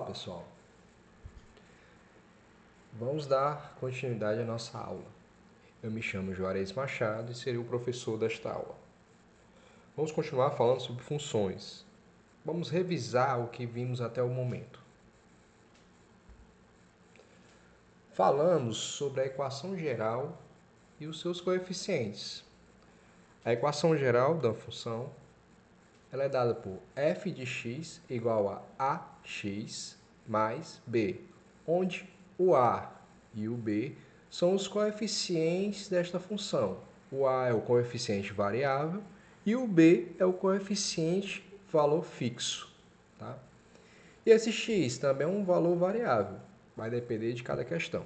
pessoal, vamos dar continuidade à nossa aula. Eu me chamo Juarez Machado e serei o professor desta aula. Vamos continuar falando sobre funções. Vamos revisar o que vimos até o momento. Falamos sobre a equação geral e os seus coeficientes. A equação geral da função ela é dada por f de x igual a ax mais b, onde o a e o b são os coeficientes desta função. O a é o coeficiente variável e o b é o coeficiente valor fixo. Tá? E esse x também é um valor variável, vai depender de cada questão.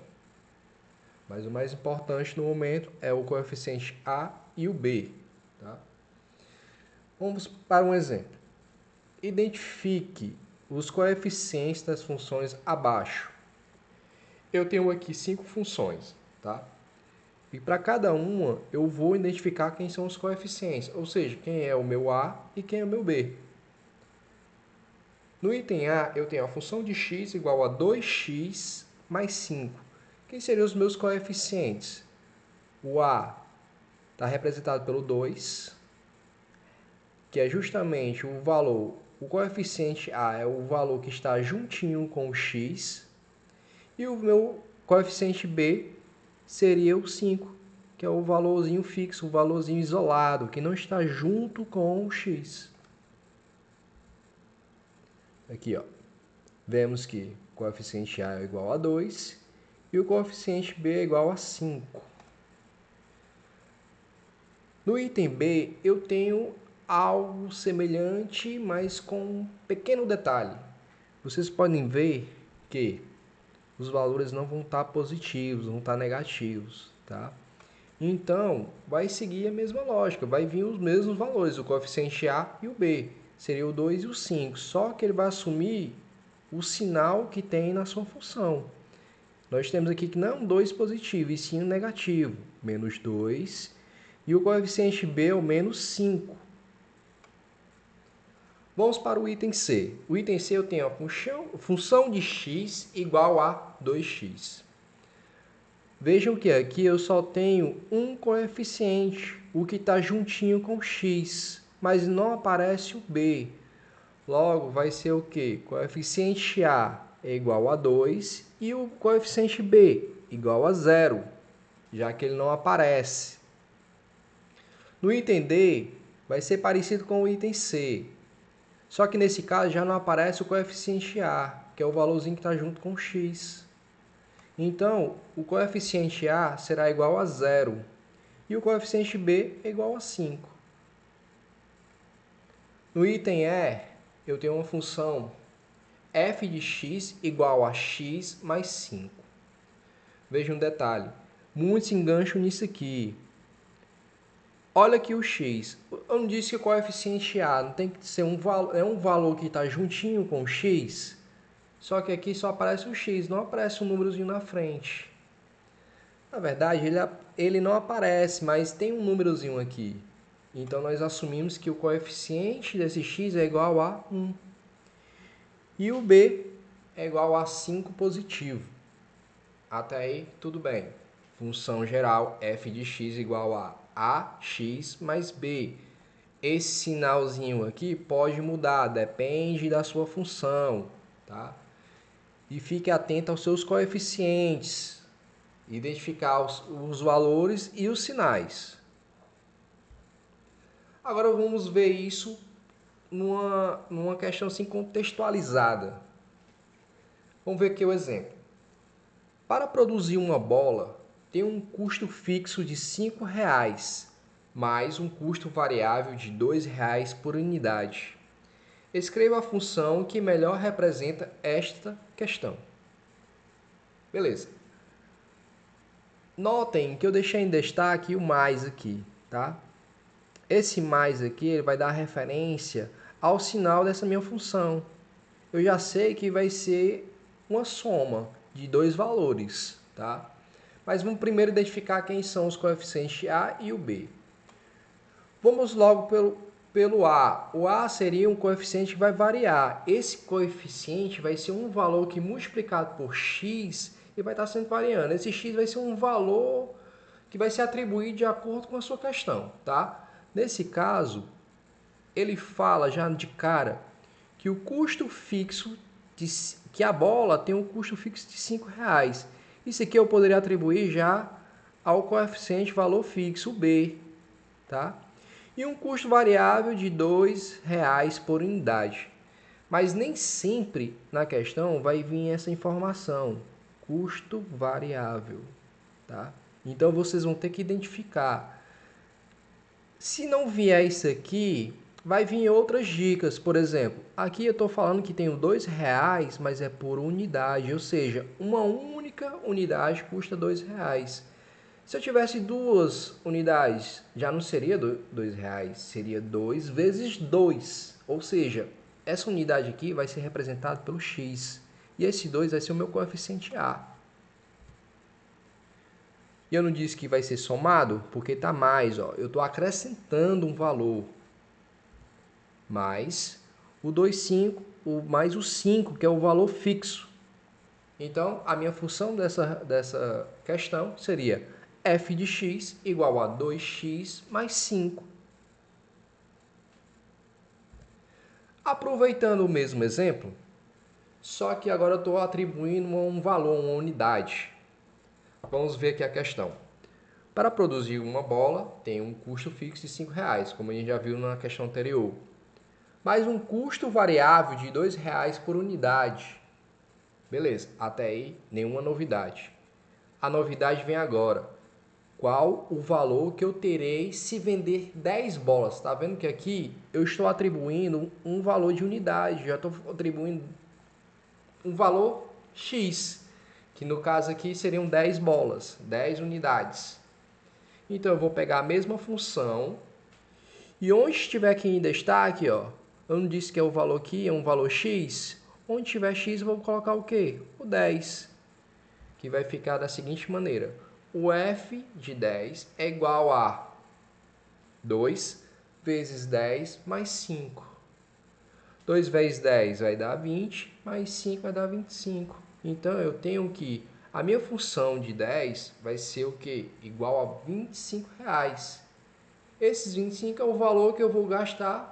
Mas o mais importante no momento é o coeficiente a e o b. Tá? Vamos para um exemplo. Identifique os coeficientes das funções abaixo. Eu tenho aqui 5 funções, tá? E para cada uma eu vou identificar quem são os coeficientes, ou seja, quem é o meu a e quem é o meu b. No item A, eu tenho a função de x igual a 2x mais 5. Quem seriam os meus coeficientes? O a está representado pelo 2, que é justamente o valor, o coeficiente a é o valor que está juntinho com o x, e o meu coeficiente b seria o 5, que é o valorzinho fixo, o valorzinho isolado, que não está junto com o x. Aqui, ó, vemos que o coeficiente a é igual a 2 e o coeficiente b é igual a 5. No item B, eu tenho algo semelhante, mas com um pequeno detalhe. Vocês podem ver que os valores não vão estar positivos, vão estar negativos, tá? Então, vai seguir a mesma lógica, vai vir os mesmos valores, o coeficiente A e o B, seria o 2 e o 5, só que ele vai assumir o sinal que tem na sua função. Nós temos aqui que não é um 2 positivo, e sim um negativo, menos 2, e o coeficiente B é o menos 5. Vamos para o item C. O item C eu tenho a função de x igual a 2x. Vejam que aqui eu só tenho um coeficiente, o que está juntinho com x, mas não aparece o b. Logo, vai ser o quê? Coeficiente A é igual a 2 e o coeficiente b igual a 0, já que ele não aparece. No item D, vai ser parecido com o item C, só que nesse caso já não aparece o coeficiente A, que é o valorzinho que está junto com x. Então, o coeficiente A será igual a 0 e o coeficiente B é igual a 5. No item E, eu tenho uma função f de x igual a x mais 5. Veja um detalhe, muitos se engancham nisso aqui. Olha aqui o x. Eu não disse que o coeficiente A não tem que ser um valor, é um valor que está juntinho com o x, só que aqui só aparece o x, não aparece um númerozinho na frente. Na verdade, ele não aparece, mas tem um númerozinho aqui. Então, nós assumimos que o coeficiente desse x é igual a 1. E o b é igual a 5 positivo. Até aí, tudo bem. Função geral f de x igual a ax mais b. Esse sinalzinho aqui pode mudar, depende da sua função. Tá? E fique atento aos seus coeficientes. Identificar os valores e os sinais. Agora vamos ver isso numa questão assim contextualizada. Vamos ver aqui o exemplo. Para produzir uma bola, tem um custo fixo de R$ 5,00, mais um custo variável de R$ 2,00 por unidade. Escreva a função que melhor representa esta questão. Beleza. Notem que eu deixei em destaque o mais aqui, tá? Esse mais aqui ele vai dar referência ao sinal dessa minha função. Eu já sei que vai ser uma soma de dois valores, tá? Mas vamos primeiro identificar quem são os coeficientes A e o B. Vamos logo pelo A. O A seria um coeficiente que vai variar. Esse coeficiente vai ser um valor que multiplicado por x e vai estar sempre variando. Esse x vai ser um valor que vai ser atribuído de acordo com a sua questão, tá? Nesse caso, ele fala já de cara que o custo fixo, que a bola tem um custo fixo de R$5. Isso aqui eu poderia atribuir já ao coeficiente valor fixo B, tá? E um custo variável de R$2 por unidade. Mas nem sempre na questão vai vir essa informação, custo variável, tá? Então vocês vão ter que identificar. Se não vier isso aqui, vai vir outras dicas. Por exemplo, aqui eu estou falando que tem R$2, mas é por unidade, ou seja, uma única unidade custa R$2. Se eu tivesse duas unidades, já não seria R$2, seria 2 vezes 2. Ou seja, essa unidade aqui vai ser representada pelo x. E esse 2 vai ser o meu coeficiente A. E eu não disse que vai ser somado, porque está mais. Ó. Eu estou acrescentando um valor. Mais o 2,5, mais o 5, que é o valor fixo. Então, a minha função dessa questão seria f de x igual a 2x mais 5. Aproveitando o mesmo exemplo, só que agora eu estou atribuindo um valor, uma unidade. Vamos ver aqui a questão. Para produzir uma bola, tem um custo fixo de R$5, como a gente já viu na questão anterior. Mais um custo variável de R$2 por unidade. Beleza, até aí nenhuma novidade. A novidade vem agora. Qual o valor que eu terei se vender 10 bolas? Está vendo que aqui eu estou atribuindo um valor de unidade, já estou atribuindo um valor X, que no caso aqui seriam 10 bolas, 10 unidades. Então eu vou pegar a mesma função e onde estiver aqui em destaque, ó, eu não disse que é o valor aqui, é um valor X. Onde tiver X, eu vou colocar o quê? O 10, que vai ficar da seguinte maneira. O f de 10 é igual a 2 vezes 10 mais 5. 2 vezes 10 vai dar 20, mais 5 vai dar 25. Então, eu tenho que a minha função de 10 vai ser o quê? Igual a R$25. Esses 25 é o valor que eu vou gastar,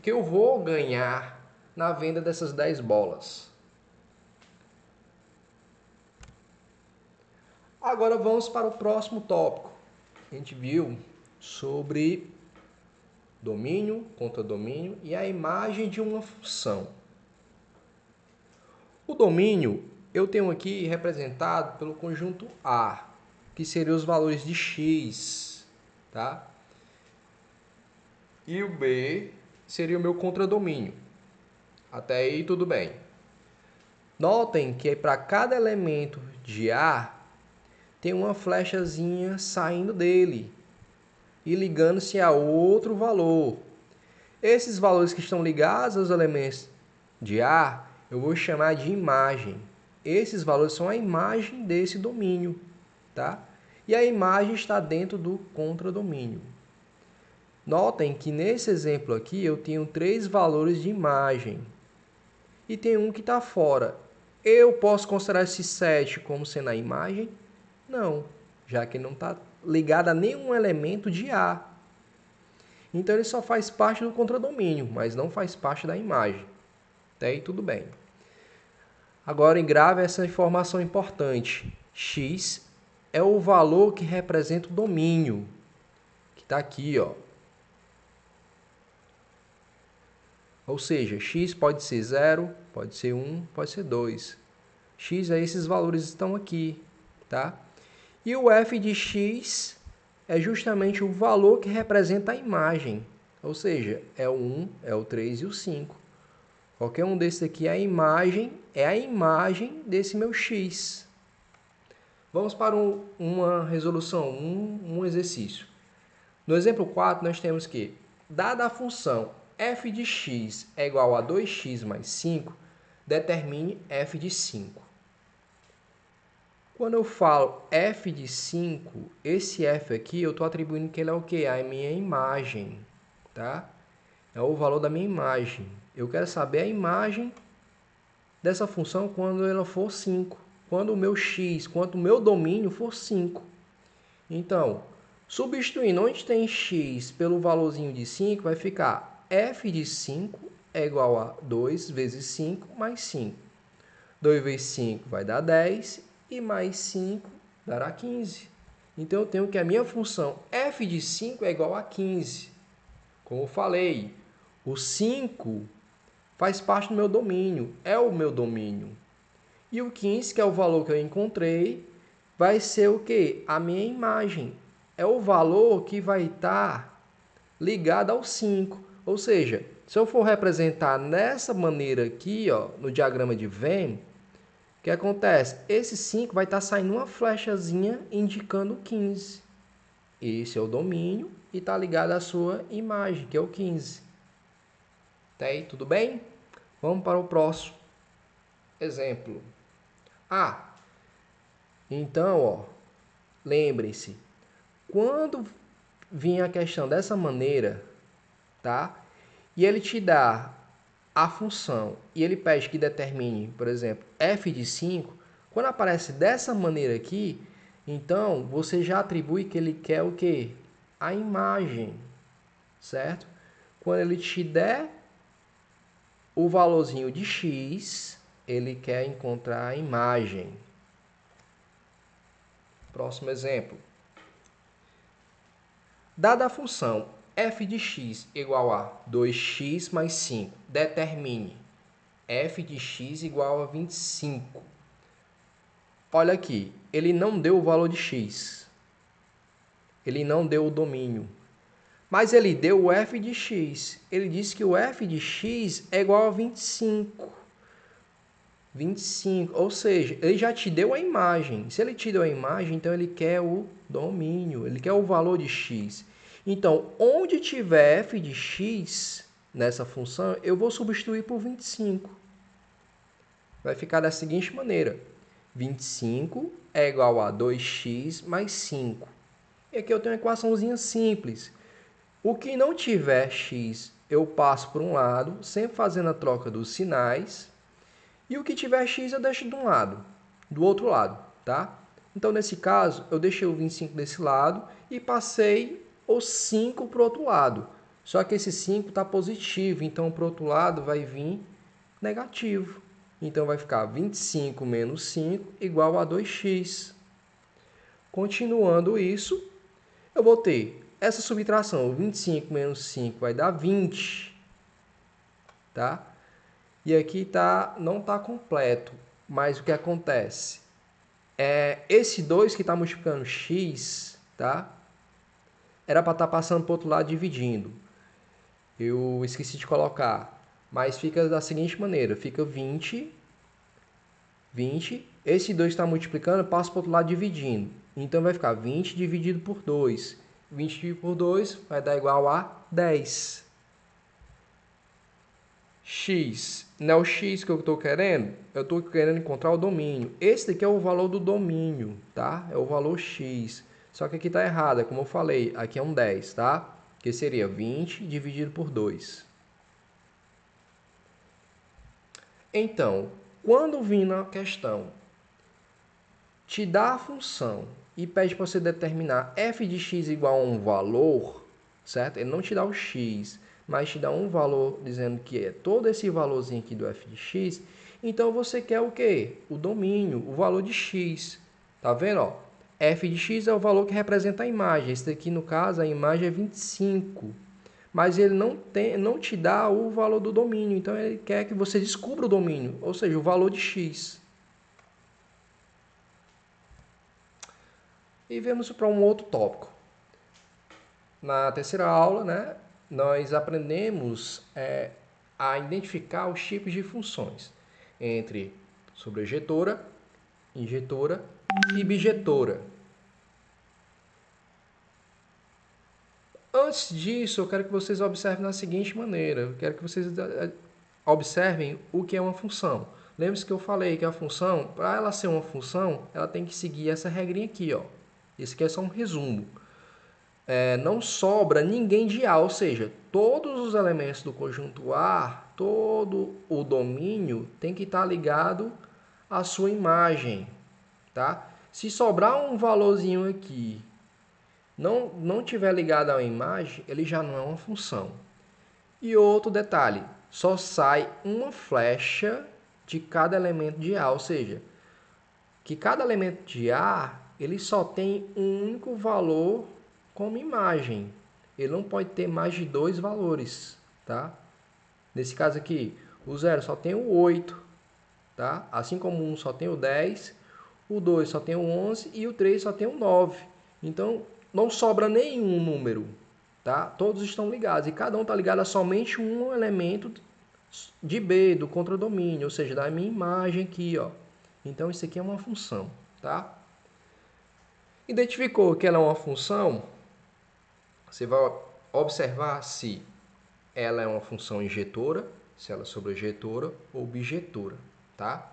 que eu vou ganhar na venda dessas 10 bolas. Agora vamos para o próximo tópico. A gente viu sobre domínio, contradomínio e a imagem de uma função. O domínio eu tenho aqui representado pelo conjunto A, que seriam os valores de x, tá? E o B seria o meu contradomínio. Até aí tudo bem. Notem que para cada elemento de A tem uma flechazinha saindo dele e ligando-se a outro valor. Esses valores que estão ligados aos elementos de A, eu vou chamar de imagem. Esses valores são a imagem desse domínio, tá? E a imagem está dentro do contradomínio. Notem que nesse exemplo aqui eu tenho 3 valores de imagem e tem um que está fora. Eu posso considerar esse 7 como sendo a imagem? Não, já que não está ligado a nenhum elemento de A. Então ele só faz parte do contradomínio, mas não faz parte da imagem. Até aí tudo bem. Agora grave essa informação importante. X é o valor que representa o domínio, que está aqui, ó. Ou seja, x pode ser 0, pode ser 1, pode ser 2. X é esses valores que estão aqui, tá? E o f de x é justamente o valor que representa a imagem. Ou seja, é o 1, é o 3 e o 5. Qualquer um desses aqui é a imagem desse meu x. Vamos para uma resolução, um exercício. No exemplo 4, nós temos que, dada a função f de x é igual a 2x mais 5, determine f de 5. Quando eu falo f de 5, esse f aqui eu estou atribuindo que ele é o quê? A minha imagem, tá? É o valor da minha imagem. Eu quero saber a imagem dessa função quando ela for 5. Quando o meu x, quando o meu domínio for 5. Então, substituindo onde tem x pelo valorzinho de 5, vai ficar f de 5 é igual a 2 vezes 5 mais 5. 2 vezes 5 vai dar 10 e mais 5 dará 15. Então, eu tenho que a minha função f de 5 é igual a 15. Como eu falei, o 5 faz parte do meu domínio, é o meu domínio. E o 15, que é o valor que eu encontrei, vai ser o quê? A minha imagem. É o valor que vai estar ligado ao 5. Ou seja, se eu for representar nessa maneira aqui, ó, no diagrama de Venn, o que acontece? Esse 5 vai estar saindo uma flechazinha indicando o 15. Esse é o domínio e está ligado à sua imagem, que é o 15. Tá aí, tudo bem? Vamos para o próximo exemplo. Então, ó, lembre-se, quando vir a questão dessa maneira, tá? E ele te dá a função e ele pede que determine, por exemplo, f de 5, quando aparece dessa maneira aqui, então você já atribui que ele quer o quê? A imagem, certo? Quando ele te der o valorzinho de x, ele quer encontrar a imagem. Próximo exemplo. Dada a função f de x igual a 2x mais 5, determine f de x igual a 25. Olha aqui, ele não deu o valor de x. Ele não deu o domínio. Mas ele deu o f de x. Ele disse que o f de x é igual a 25. 25, ou seja, ele já te deu a imagem. Se ele te deu a imagem, então ele quer o domínio, ele quer o valor de x. Então, onde tiver f de x nessa função, eu vou substituir por 25. Vai ficar da seguinte maneira. 25 é igual a 2x mais 5. E aqui eu tenho uma equaçãozinha simples. O que não tiver x, eu passo por um lado, sempre fazendo a troca dos sinais. E o que tiver x eu deixo de um lado, do outro lado, tá? Então, nesse caso, eu deixei o 25 desse lado e passei o 5 para o outro lado. Só que esse 5 está positivo, então para o outro lado vai vir negativo. Então, vai ficar 25 menos 5 igual a 2x. Continuando isso, eu vou ter essa subtração. 25 menos 5 vai dar 20, tá? E aqui não está completo, mas o que acontece? Esse 2 que está multiplicando x, tá? Era para estar passando para o outro lado dividindo. Eu esqueci de colocar, mas fica da seguinte maneira, fica 20, esse 2 está multiplicando, passa para o outro lado dividindo. Então vai ficar 20 dividido por 2. 20 dividido por 2 vai dar igual a 10. X, não é o x que eu estou querendo? Eu estou querendo encontrar o domínio. Esse daqui é o valor do domínio, tá? É o valor x. Só que aqui está errado, como eu falei, aqui é um 10, tá? Que seria 20 dividido por 2. Então, quando vir na questão, te dá a função e pede para você determinar f de x igual a um valor, certo? Ele não te dá o x, mas te dá um valor dizendo que é todo esse valorzinho aqui do f de x, então você quer o quê? O domínio, o valor de x. Tá vendo? Ó? F de x é o valor que representa a imagem. Esse daqui, no caso, a imagem é 25. Mas ele não te dá o valor do domínio. Então, ele quer que você descubra o domínio, ou seja, o valor de x. E vamos para um outro tópico. Na terceira aula, né, nós aprendemos a identificar os tipos de funções entre sobrejetora, injetora e bijetora. Antes disso, eu quero que vocês observem da seguinte maneira. Eu quero que vocês observem o que é uma função. Lembre-se que eu falei que a função, para ela ser uma função, ela tem que seguir essa regrinha aqui, ó. Esse aqui é só um resumo. não sobra ninguém de A, ou seja, todos os elementos do conjunto A, todo o domínio tem que estar ligado à sua imagem, tá? Se sobrar um valorzinho aqui, não tiver ligado à imagem, ele já não é uma função. E outro detalhe, só sai uma flecha de cada elemento de A, ou seja, que cada elemento de A, ele só tem um único valor como imagem. Ele não pode ter mais de 2 valores, tá? Nesse caso aqui, o 0 só tem o 8, tá? Assim como o 1 só tem o 10, o 2 só tem o 11 e o 3 só tem o 9. Então, não sobra nenhum número, tá? Todos estão ligados e cada um está ligado a somente um elemento de B, do contradomínio, ou seja, da minha imagem aqui, ó. Então, isso aqui é uma função, tá? Identificou que ela é uma função, você vai observar se ela é uma função injetora, se ela é sobrejetora ou bijetora, tá?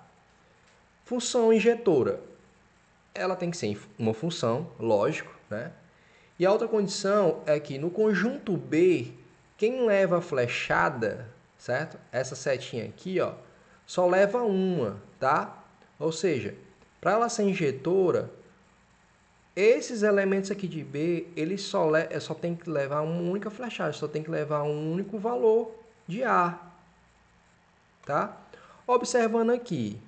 Função injetora, ela tem que ser uma função, lógico, né? E a outra condição é que no conjunto B, quem leva a flechada, certo? Essa setinha aqui, ó, só leva uma, tá? Ou seja, para ela ser injetora, esses elementos aqui de B, eles só tem que levar uma única flechada, só tem que levar um único valor de A, tá? Observando aqui,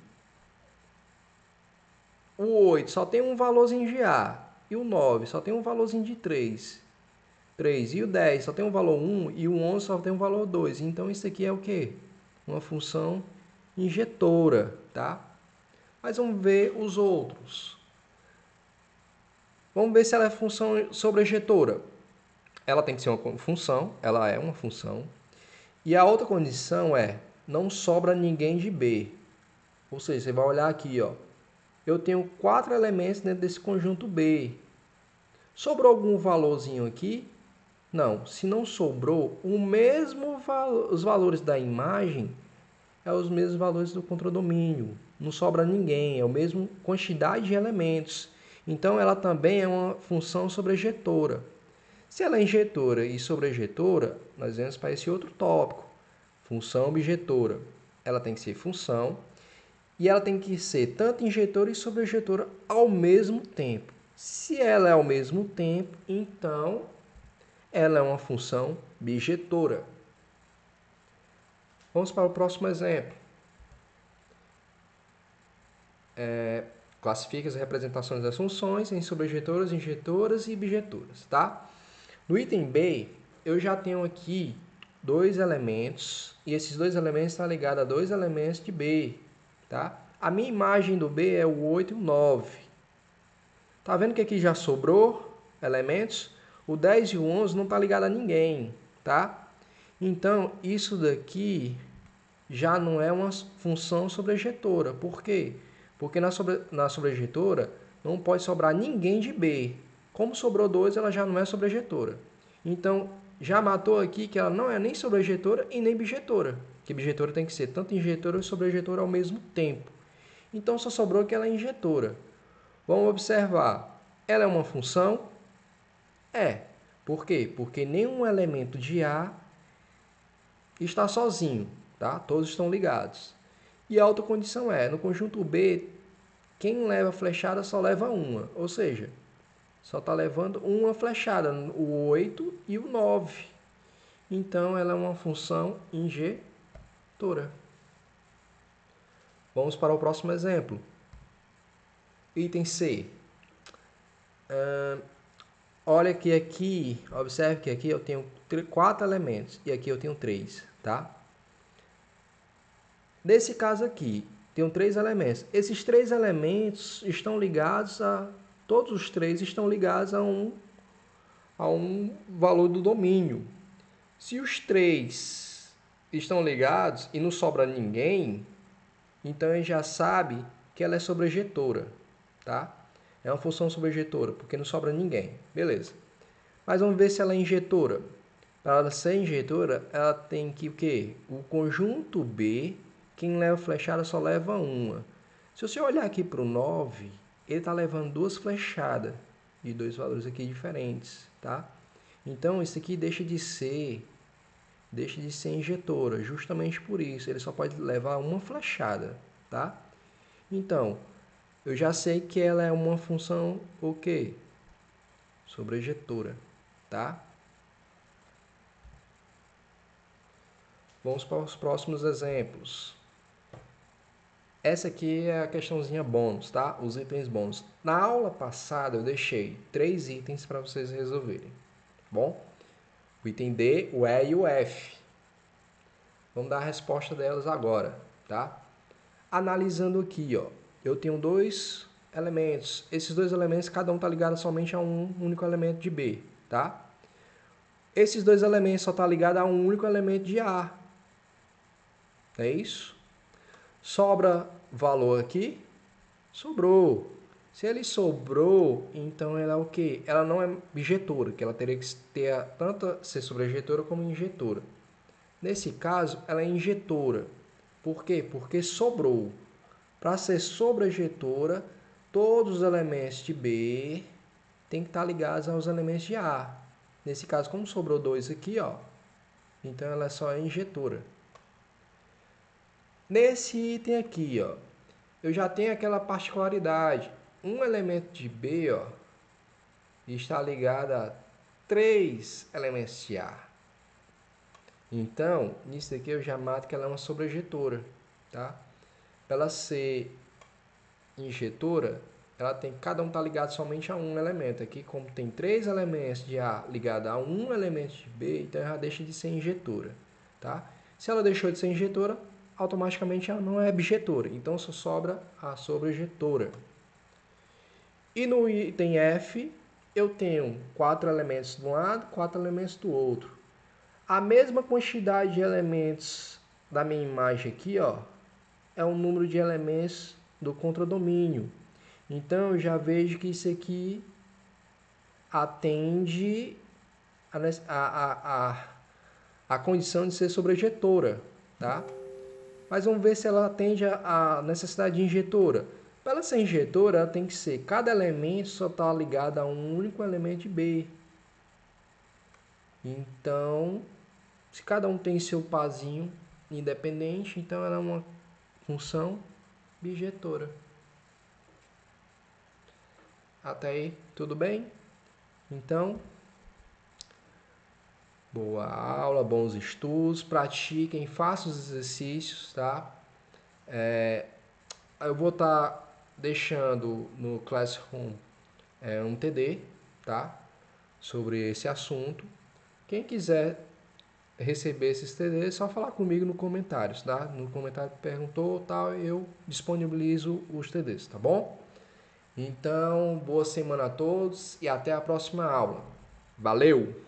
o 8 só tem um valorzinho de A, e o 9 só tem um valorzinho de 3. E o 10 só tem um valor 1 e o 11 só tem um valor 2. Então, isso aqui é o quê? Uma função injetora, tá? Mas vamos ver os outros. Vamos ver se ela é função sobrejetora. Ela tem que ser uma função, ela é uma função. E a outra condição é, não sobra ninguém de B. Ou seja, você vai olhar aqui, ó. Eu tenho 4 elementos dentro desse conjunto B. Sobrou algum valorzinho aqui? Não. Se não sobrou, os valores da imagem é os mesmos valores do contradomínio. Não sobra ninguém, é a mesma quantidade de elementos. Então, ela também é uma função sobrejetora. Se ela é injetora e sobrejetora, nós vamos para esse outro tópico. Função objetora. Ela tem que ser função e ela tem que ser tanto injetora e sobrejetora ao mesmo tempo. Se ela é ao mesmo tempo, então ela é uma função bijetora. Vamos para o próximo exemplo. Classifica as representações das funções em sobrejetoras, injetoras e bijetoras, tá? No item B, eu já tenho aqui 2 elementos e esses 2 elementos estão ligados a 2 elementos de B, tá? A minha imagem do B é o 8 e o 9. Tá vendo que aqui já sobrou elementos? O 10 e o 11 não está ligado a ninguém, tá? Então, isso daqui já não é uma função sobrejetora. Por quê? Porque na sobrejetora não pode sobrar ninguém de B. Como sobrou 2, ela já não é sobrejetora. Então, já matou aqui que ela não é nem sobrejetora e nem bijetora. Que bijetora tem que ser tanto injetora e sobrejetora ao mesmo tempo. Então, só sobrou que ela é injetora. Vamos observar. Ela é uma função? É. Por quê? Porque nenhum elemento de A está sozinho, tá? Todos estão ligados. E a outra condição é, no conjunto B, quem leva flechada só leva uma, ou seja, só está levando uma flechada, o 8 e o 9. Então, ela é uma função injetora. Vamos para o próximo exemplo. Item C. Olha que aqui, observe que aqui eu tenho 4 elementos e aqui eu tenho 3, tá? Nesse caso aqui, tenho 3 elementos. Esses 3 elementos estão ligados todos os 3 estão ligados a um valor do domínio. Se os 3 estão ligados e não sobra ninguém, então a gente já sabe que ela é sobrejetora, tá? É uma função sobrejetora, porque não sobra ninguém. Beleza. Mas vamos ver se ela é injetora. Para ela ser injetora, ela tem que o quê? O conjunto B, quem leva flechada só leva uma. Se você olhar aqui para o 9, ele está levando 2 flechadas de 2 valores aqui diferentes, tá? Então, isso aqui deixa de ser injetora, justamente por isso. Ele só pode levar uma flechada, tá? Então, eu já sei que ela é uma função o quê? Sobrejetora, tá? Vamos para os próximos exemplos. Essa aqui é a questãozinha bônus, tá? Os itens bônus. Na aula passada eu deixei 3 itens para vocês resolverem, bom? O item D, o E e o F. Vamos dar a resposta delas agora, tá? Analisando aqui, ó, eu tenho 2 elementos. Esses 2 elementos, cada um está ligado somente a um único elemento de B, tá? Esses 2 elementos só estão ligados a um único elemento de A. É isso? Sobra valor aqui? Sobrou. Se ele sobrou, então ela é o quê? Ela não é bijetora, que ela teria que ter tanto ser sobrejetora como injetora. Nesse caso, ela é injetora. Por quê? Porque sobrou. Para ser sobrejetora, todos os elementos de B têm que estar ligados aos elementos de A. Nesse caso, como sobrou 2 aqui, ó, então ela é só injetora. Nesse item aqui, ó, eu já tenho aquela particularidade. Um elemento de B, ó, está ligado a 3 elementos de A. Então, nisso aqui eu já mato que ela é uma sobrejetora, tá? Para ela ser injetora, ela tem cada um tá ligado somente a um elemento. Aqui, como tem 3 elementos de A ligado a um elemento de B, então ela deixa de ser injetora, tá? Se ela deixou de ser injetora, automaticamente ela não é bijetora. Então só sobra a sobrejetora. E no item F, eu tenho 4 elementos de um lado, 4 elementos do outro. A mesma quantidade de elementos da minha imagem aqui, ó, é o número de elementos do contradomínio. Então, eu já vejo que isso aqui atende a condição de ser sobrejetora, tá? Mas vamos ver se ela atende a necessidade de injetora. Para ela ser injetora, ela tem que ser, cada elemento só está ligado a um único elemento de B. Então, se cada um tem seu parzinho independente, então ela é uma função bijetora. Até aí, tudo bem? Então, boa aula, bons estudos, pratiquem, façam os exercícios, tá? Eu vou estar deixando no Classroom um TD, tá? Sobre esse assunto. Quem quiser receber esses TDs, é só falar comigo no comentários, tá? No comentário que perguntou, tal, eu disponibilizo os TDs, tá bom? Então, boa semana a todos e até a próxima aula. Valeu!